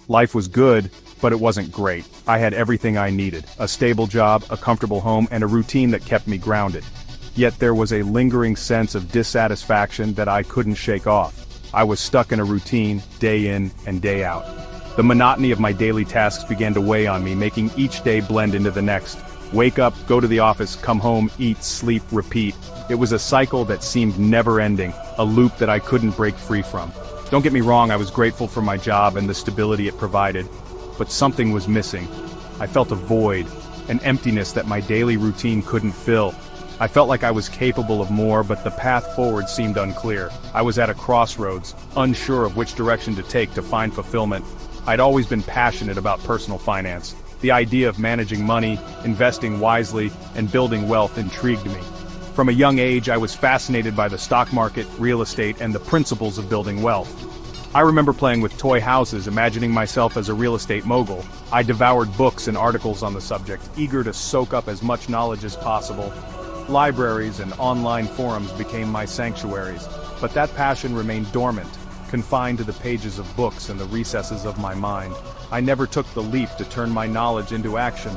Life was good, but it wasn't great. I had everything I needed: a stable job, a comfortable home, and a routine that kept me grounded. Yet there was a lingering sense of dissatisfaction that I couldn't shake off. I was stuck in a routine, day in and day out. The monotony of my daily tasks began to weigh on me, making each day blend into the next. Wake up, go to the office, come home, eat, sleep, repeat. It was a cycle that seemed never-ending, a loop that I couldn't break free from. Don't get me wrong, I was grateful for my job and the stability it provided, but something was missing. I felt a void, an emptiness that my daily routine couldn't fill. I felt like I was capable of more, but the path forward seemed unclear. I was at a crossroads, unsure of which direction to take to find fulfillment. I'd always been passionate about personal finance. The idea of managing money, investing wisely, and building wealth intrigued me. From a young age, I was fascinated by the stock market, real estate, and the principles of building wealth. I remember playing with toy houses, imagining myself as a real estate mogul. I devoured books and articles on the subject, eager to soak up as much knowledge as possible. Libraries and online forums became my sanctuaries, but that passion remained dormant, confined to the pages of books and the recesses of my mind. I never took the leap to turn my knowledge into action.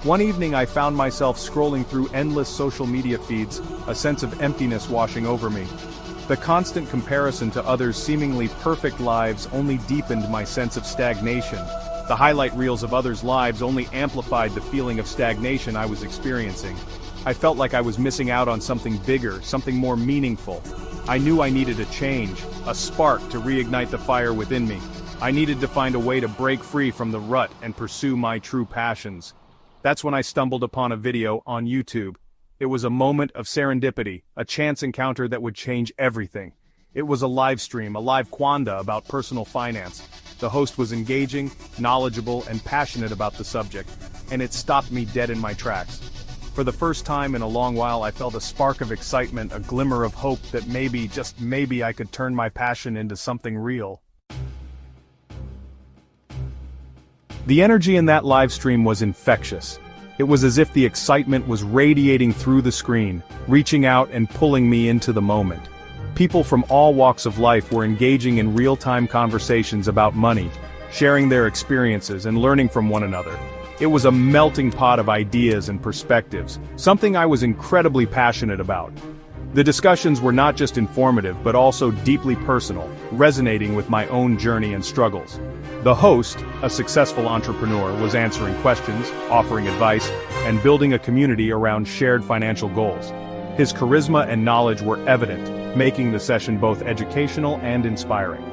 One evening I found myself scrolling through endless social media feeds, a sense of emptiness washing over me. The constant comparison to others' seemingly perfect lives only deepened my sense of stagnation. The highlight reels of others' lives only amplified the feeling of stagnation I was experiencing. I felt like I was missing out on something bigger, something more meaningful. I knew I needed a change, a spark to reignite the fire within me. I needed to find a way to break free from the rut and pursue my true passions. That's when I stumbled upon a video on YouTube. It was a moment of serendipity, a chance encounter that would change everything. It was a live stream, a live quanda about personal finance. The host was engaging, knowledgeable, and passionate about the subject, and it stopped me dead in my tracks. For the first time in a long while, I felt a spark of excitement, a glimmer of hope that maybe, just maybe, I could turn my passion into something real. The energy in that live stream was infectious. It was as if the excitement was radiating through the screen, reaching out and pulling me into the moment. People from all walks of life were engaging in real-time conversations about money, sharing their experiences and learning from one another. It was a melting pot of ideas and perspectives, something I was incredibly passionate about. The discussions were not just informative but also deeply personal, resonating with my own journey and struggles. The host, a successful entrepreneur, was answering questions, offering advice, and building a community around shared financial goals. His charisma and knowledge were evident, making the session both educational and inspiring.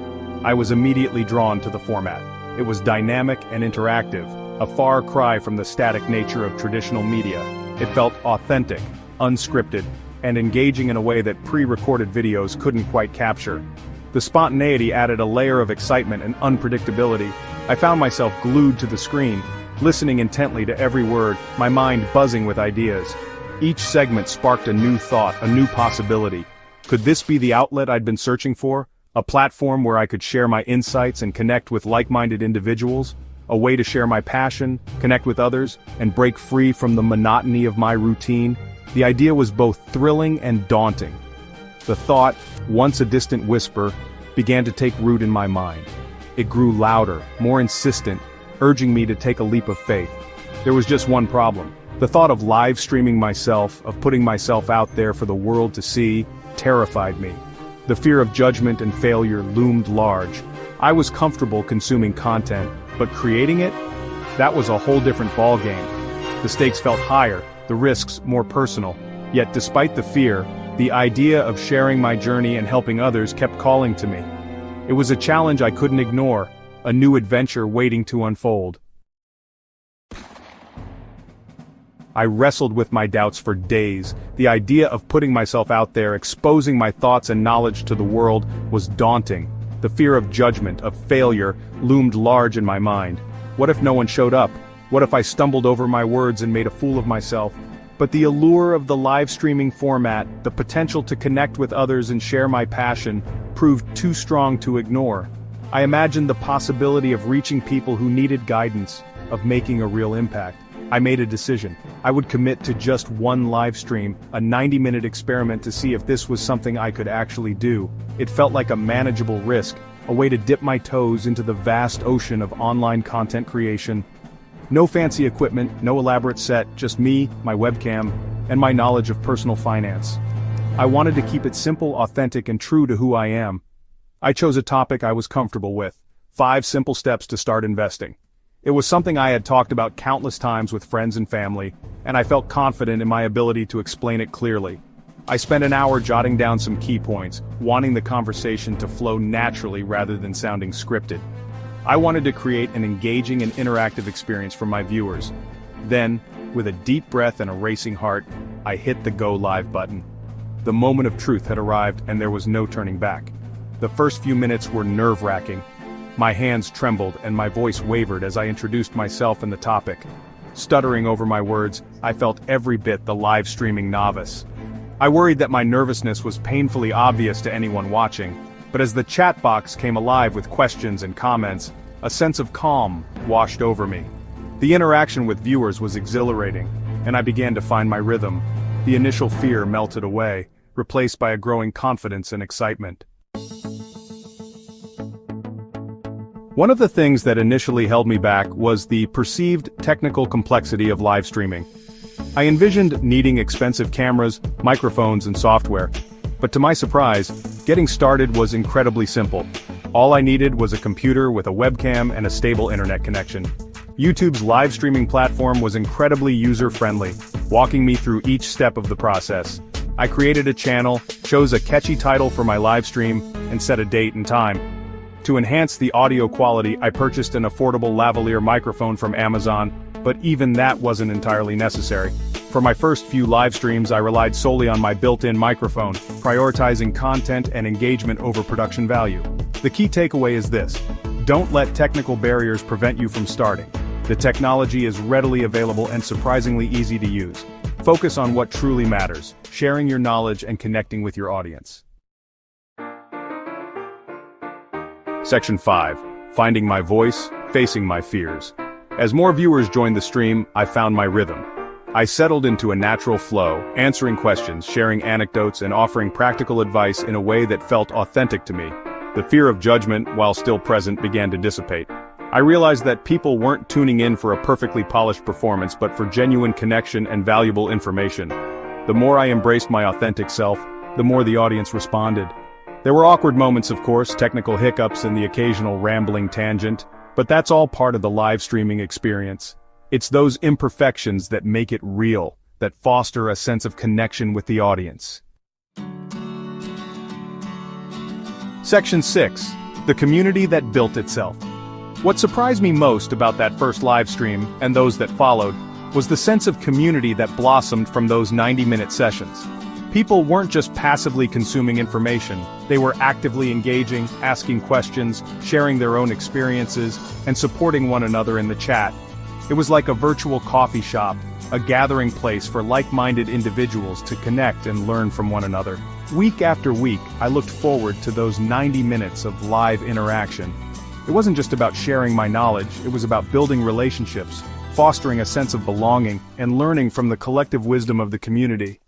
I was immediately drawn to the format. It was dynamic and interactive, a far cry from the static nature of traditional media. It felt authentic, unscripted, and engaging in a way that pre-recorded videos couldn't quite capture. The spontaneity added a layer of excitement and unpredictability. I found myself glued to the screen, listening intently to every word, my mind buzzing with ideas. Each segment sparked a new thought, a new possibility. Could this be the outlet I'd been searching for? A platform where I could share my insights and connect with like-minded individuals? A way to share my passion, connect with others, and break free from the monotony of my routine? The idea was both thrilling and daunting. The thought, once a distant whisper, began to take root in my mind. It grew louder, more insistent, urging me to take a leap of faith. There was just one problem. The thought of live streaming myself, of putting myself out there for the world to see, terrified me. The fear of judgment and failure loomed large. I was comfortable consuming content, but creating it? That was a whole different ballgame. The stakes felt higher, the risks more personal. Yet despite the fear, the idea of sharing my journey and helping others kept calling to me. It was a challenge I couldn't ignore, a new adventure waiting to unfold. I wrestled with my doubts for days. The idea of putting myself out there, exposing my thoughts and knowledge to the world, was daunting. The fear of judgment, of failure, loomed large in my mind. What if no one showed up? What if I stumbled over my words and made a fool of myself? But the allure of the live streaming format, the potential to connect with others and share my passion, proved too strong to ignore. I imagined the possibility of reaching people who needed guidance, of making a real impact. I made a decision. I would commit to just one live stream, a 90-minute experiment to see if this was something I could actually do. It felt like a manageable risk, a way to dip my toes into the vast ocean of online content creation. No fancy equipment, no elaborate set, just me, my webcam, and my knowledge of personal finance. I wanted to keep it simple, authentic, and true to who I am. I chose a topic I was comfortable with: 5 simple steps to start investing. It was something I had talked about countless times with friends and family, and I felt confident in my ability to explain it clearly. I spent an hour jotting down some key points, wanting the conversation to flow naturally rather than sounding scripted. I wanted to create an engaging and interactive experience for my viewers. Then, with a deep breath and a racing heart, I hit the go live button. The moment of truth had arrived and there was no turning back. The first few minutes were nerve-wracking. My hands trembled and my voice wavered as I introduced myself and the topic. Stuttering over my words, I felt every bit the live streaming novice. I worried that my nervousness was painfully obvious to anyone watching, but as the chat box came alive with questions and comments, a sense of calm washed over me. The interaction with viewers was exhilarating, and I began to find my rhythm. The initial fear melted away, replaced by a growing confidence and excitement. One of the things that initially held me back was the perceived technical complexity of live streaming. I envisioned needing expensive cameras, microphones, and software. But to my surprise, getting started was incredibly simple. All I needed was a computer with a webcam and a stable internet connection. YouTube's live streaming platform was incredibly user-friendly, walking me through each step of the process. I created a channel, chose a catchy title for my live stream, and set a date and time. To enhance the audio quality, I purchased an affordable lavalier microphone from Amazon, but even that wasn't entirely necessary. For my first few live streams, I relied solely on my built-in microphone, prioritizing content and engagement over production value. The key takeaway is this: don't let technical barriers prevent you from starting. The technology is readily available and surprisingly easy to use. Focus on what truly matters: sharing your knowledge and connecting with your audience. Section 5. Finding my voice, facing my fears. As more viewers joined the stream, I found my rhythm. I settled into a natural flow, answering questions, sharing anecdotes, and offering practical advice in a way that felt authentic to me. The fear of judgment, while still present, began to dissipate. I realized that people weren't tuning in for a perfectly polished performance but for genuine connection and valuable information. The more I embraced my authentic self, the more the audience responded. There were awkward moments, of course, technical hiccups and the occasional rambling tangent, but that's all part of the live streaming experience. It's those imperfections that make it real, that foster a sense of connection with the audience. Section 6. The community that built itself. What surprised me most about that first live stream, and those that followed, was the sense of community that blossomed from those 90-minute sessions. People weren't just passively consuming information, they were actively engaging, asking questions, sharing their own experiences, and supporting one another in the chat. It was like a virtual coffee shop, a gathering place for like-minded individuals to connect and learn from one another. Week after week, I looked forward to those 90 minutes of live interaction. It wasn't just about sharing my knowledge, it was about building relationships, fostering a sense of belonging, and learning from the collective wisdom of the community.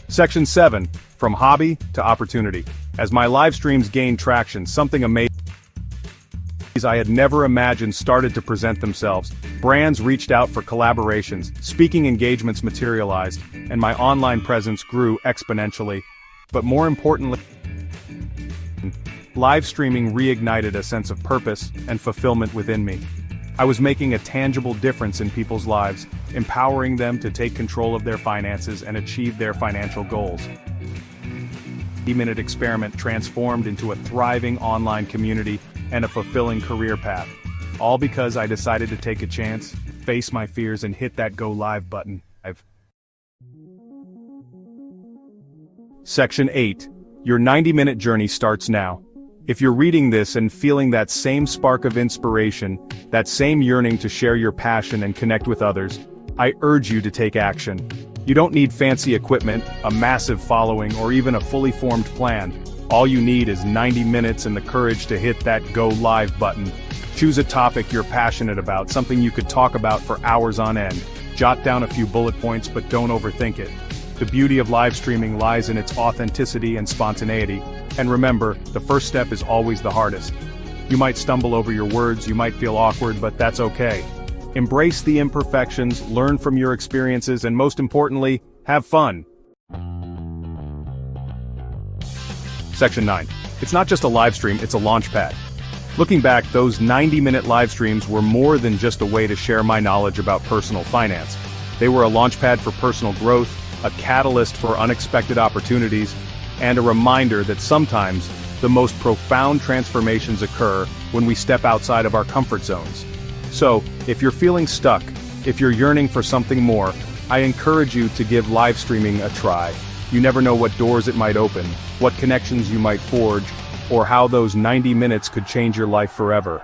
Section 7. From hobby to opportunity. As my live streams gained traction, something amazing I had never imagined started to present themselves. Brands reached out for collaborations, speaking engagements materialized, and my online presence grew exponentially. But more importantly, live streaming reignited a sense of purpose and fulfillment within me. I was making a tangible difference in people's lives, empowering them to take control of their finances and achieve their financial goals. The 90-minute experiment transformed into a thriving online community and a fulfilling career path. All because I decided to take a chance, face my fears, and hit that go live button. Section 8. Your 90-minute journey starts now. If you're reading this and feeling that same spark of inspiration, that same yearning to share your passion and connect with others, I urge you to take action. You don't need fancy equipment, a massive following, or even a fully formed plan. All you need is 90 minutes and the courage to hit that go live button. Choose a topic you're passionate about, something you could talk about for hours on end. Jot down a few bullet points, but don't overthink it. The beauty of live streaming lies in its authenticity and spontaneity, and remember, the first step is always the hardest. You might stumble over your words, you might feel awkward, but that's okay. Embrace the imperfections, learn from your experiences, and most importantly, have fun. Section 9. It's not just a live stream, it's a launch pad. Looking back, those 90-minute live streams were more than just a way to share my knowledge about personal finance. They were a launch pad for personal growth, a catalyst for unexpected opportunities, and a reminder that sometimes the most profound transformations occur when we step outside of our comfort zones. So, if you're feeling stuck, if you're yearning for something more, I encourage you to give live streaming a try. You never know what doors it might open, what connections you might forge, or how those 90 minutes could change your life forever.